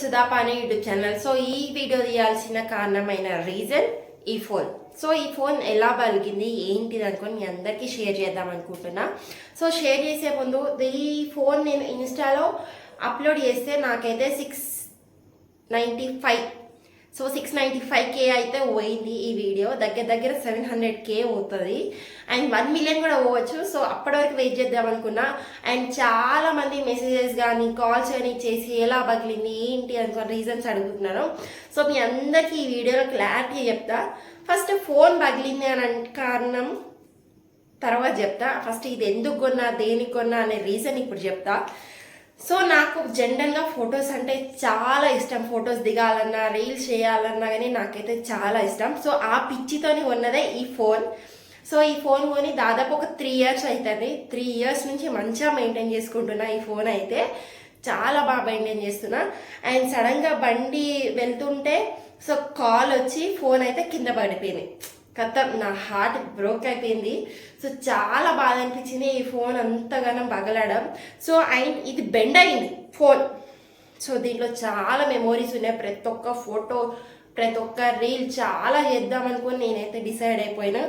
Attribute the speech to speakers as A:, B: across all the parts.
A: సుధాపాని YouTube channel. So ఈ video తీయాల్సిన కారణమైన రీజన్ ఈ ఫోన్. సో ఈ ఫోన్ ఎలా పలిగింది ఏంటిది అనుకొని మీ అందరికీ షేర్ చేద్దాం అనుకుంటున్నా. సో షేర్ చేసే ముందు ఈ ఫోన్ నేను ఇన్స్టాలో అప్లోడ్ చేస్తే నాకైతే 695 సో 695K అయితే పోయింది. ఈ వీడియో దగ్గర 700K అవుతుంది అండ్ 1 మిలియన్ కూడా పోవచ్చు. సో అప్పటి వరకు వెయిట్ చేద్దాం అనుకున్నా. అండ్ చాలా మంది మెసేజెస్ కానీ కాల్స్ కానీ చేసి ఎలా పగిలింది ఏంటి అనుకున్న రీజన్స్ అడుగుతున్నారు. సో మీ అందరికీ ఈ వీడియోలో క్లారిటీ చెప్తా. ఫస్ట్ ఫోన్ పగిలింది అని కారణం తర్వాత చెప్తా. ఫస్ట్ ఇది ఎందుకు కొన్నా దేనికి కొన్నా అనే రీజన్ ఇప్పుడు చెప్తా. సో నాకు జనరల్గా ఫొటోస్ అంటే చాలా ఇష్టం. ఫొటోస్ దిగాలన్నా రీల్స్ చేయాలన్నా కానీ నాకైతే చాలా ఇష్టం. సో ఆ పిచ్చితోని ఉన్నదే ఈ ఫోన్. సో ఈ ఫోన్ కొని దాదాపు ఒక 3 ఇయర్స్ అవుతుంది. 3 ఇయర్స్ నుంచి మంచిగా మెయింటైన్ చేసుకుంటున్నా. ఈ ఫోన్ అయితే చాలా బాగా మెయింటైన్ చేస్తున్నా. అండ్ సడన్గా బండి వెళ్తుంటే సో కాల్ వచ్చి ఫోన్ అయితే కింద పడిపోయింది. నా హార్ట్ బ్రోక్ అయిపోయింది. సో చాలా బాధ అనిపించింది ఈ ఫోన్ అంతగానం పగలడం. సో అండ్ ఇది బెండ్ అయింది ఫోన్. సో దీంట్లో చాలా మెమోరీస్ ఉన్నాయి. ప్రతి ఒక్క ఫోటో ప్రతి ఒక్క రీల్ చాలా చేద్దాం అనుకుని నేనైతే డిసైడ్ అయిపోయినా.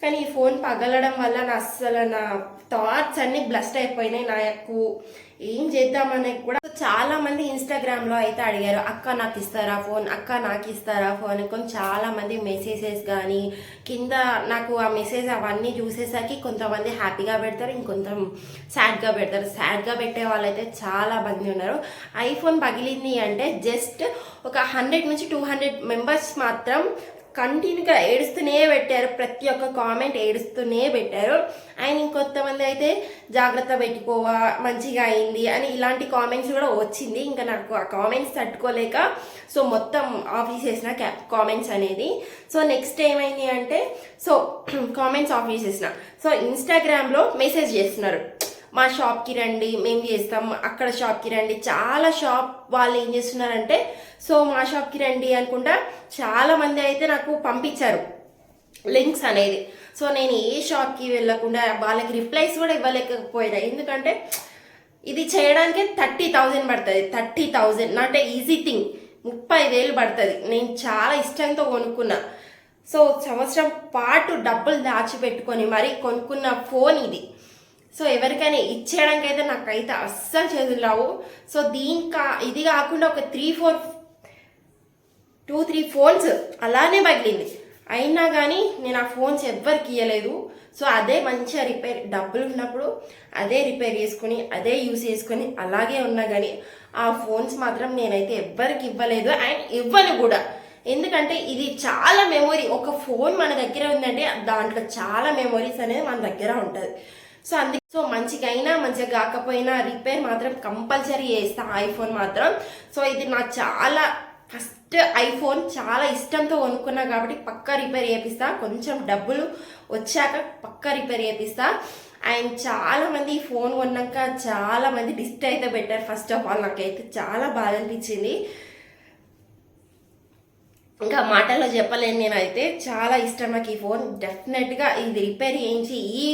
A: కానీ ఈ ఫోన్ పగలడం వల్ల నా థాట్స్ అన్నీ బ్లస్ట్ అయిపోయినాయి. నాకు ఏం చేద్దామని కూడా చాలా మంది ఇన్స్టాగ్రామ్లో అయితే అడిగారు, అక్క నాకు ఇస్తారా ఫోన్, అక్క నాకు ఇస్తారా ఫోన్ అని. చాలా మంది మెసేజెస్ కానీ కింద నాకు ఆ మెసేజ్ అవన్నీ చూసేసరికి కొంతమంది హ్యాపీగా పెడతారు, ఇంకొంత సాడ్గా పెడతారు. సాడ్గా పెట్టే వాళ్ళైతే చాలా మంది ఉన్నారు. ఐఫోన్ పగిలింది అంటే జస్ట్ ఒక 100 నుంచి 200 మెంబర్స్ మాత్రం కంటిన్యూగా ఏడుస్తూనే పెట్టారు. ప్రతి ఒక్క కామెంట్ ఏడుస్తూనే పెట్టారు. అండ్ ఇంకొంతమంది అయితే జాగ్రత్త పెట్టుకోవా మంచిగా అయింది అని ఇలాంటి కామెంట్స్ కూడా వచ్చింది. ఇంకా నాకు ఆ కామెంట్స్ తట్టుకోలేక సో మొత్తం ఆఫ్ చేసేసిన కామెంట్స్ అనేది. సో నెక్స్ట్ ఏమైంది అంటే సో కామెంట్స్ ఆఫ్ చేసేసిన. సో ఇన్స్టాగ్రామ్లో మెసేజ్ చేస్తున్నారు, మా షాప్కి రండి మేము చేస్తాం, అక్కడ షాప్కి రండి. చాలా షాప్ వాళ్ళు ఏం చేస్తున్నారంటే సో మా షాప్కి రండి అనుకుంటా చాలా మంది అయితే నాకు పంపించారు లింక్స్ అనేది. సో నేను ఏ షాప్కి వెళ్ళకుండా వాళ్ళకి రిప్లైస్ కూడా ఇవ్వలేకపోయినా. ఎందుకంటే ఇది చేయడానికి 30,000 పడుతుంది. 30,000 నాట్ ఏ ఈజీ థింగ్. 30,000 పడుతుంది. నేను చాలా ఇష్టంతో కొనుక్కున్నా. సో సంవత్సరం పాటు డబ్బులు దాచిపెట్టుకొని మరీ కొనుక్కున్న ఫోన్ ఇది. సో ఎవరికైనా ఇచ్చేయడానికి అయితే నాకైతే అస్సలు చేతులు రావు. సో ఇది కాకుండా ఒక 2-3 ఫోన్స్ అలానే పగిలింది. అయినా కానీ నేను ఆ ఫోన్స్ ఎవ్వరికి ఇవ్వలేదు. సో అదే మంచిగా రిపేర్ డబ్బులు ఉన్నప్పుడు అదే రిపేర్ చేసుకుని అదే యూస్ చేసుకొని అలాగే ఉన్నా కానీ ఆ ఫోన్స్ మాత్రం నేనైతే ఎవ్వరికి ఇవ్వలేదు అండ్ ఇవ్వను కూడా. ఎందుకంటే ఇది చాలా మెమొరీ. ఒక ఫోన్ మన దగ్గర ఉందంటే దాంట్లో చాలా మెమొరీస్ అనేది మన దగ్గర ఉంటుంది. సో అందుకే సో మంచిగా అయినా మంచిగా కాకపోయినా రిపేర్ మాత్రం కంపల్సరీ చేస్తా ఐఫోన్ మాత్రం. సో ఇది నాకు చాలా ఫస్ట్ ఐఫోన్ చాలా ఇష్టంతో కొనుక్కున్నా కాబట్టి పక్కా రిపేర్ చేపిస్తా. కొంచెం డబ్బులు వచ్చాక పక్కా రిపేర్ చేపిస్తా. అండ్ చాలా మంది ఈ ఫోన్ కొన్నాక చాలా మంది డిస్ట్ అయితే పెట్టారు. ఫస్ట్ ఆఫ్ ఆల్ నాకైతే చాలా బాధ అనిపించింది. ఇంకా మాటల్లో చెప్పలేను. నేనైతే చాలా ఇష్టం నాకు ఈ ఫోన్. డెఫినెట్గా ఇది రిపేర్ చేయించి ఈ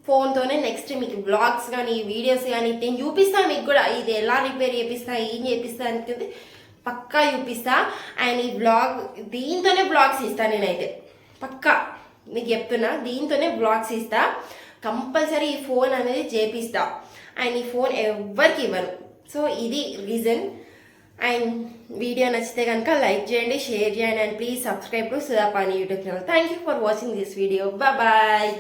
A: ఫోన్తోనే నెక్స్ట్ మీకు బ్లాగ్స్ కానీ వీడియోస్ కానీ నేను చూపిస్తాను మీకు కూడా. ఇది ఎలా రిపేర్ చేపిస్తా ఏం చేపిస్తా అనేది పక్కా చూపిస్తా. అండ్ ఈ బ్లాగ్ దీంతోనే బ్లాగ్స్ ఇస్తా నేనైతే పక్కా మీకు చెప్తున్నా. దీంతోనే బ్లాగ్స్ ఇస్తా కంపల్సరీ. ఈ ఫోన్ అనేది చేపిస్తా అండ్ ఈ ఫోన్ ఎవ్వరికి ఇవ్వను. సో ఇది రీజన్. అండ్ వీడియో నచ్చితే కనుక లైక్ చేయండి, షేర్ చేయండి and please subscribe to Sudhapani YouTube channel. Thank you for watching this video. Bye.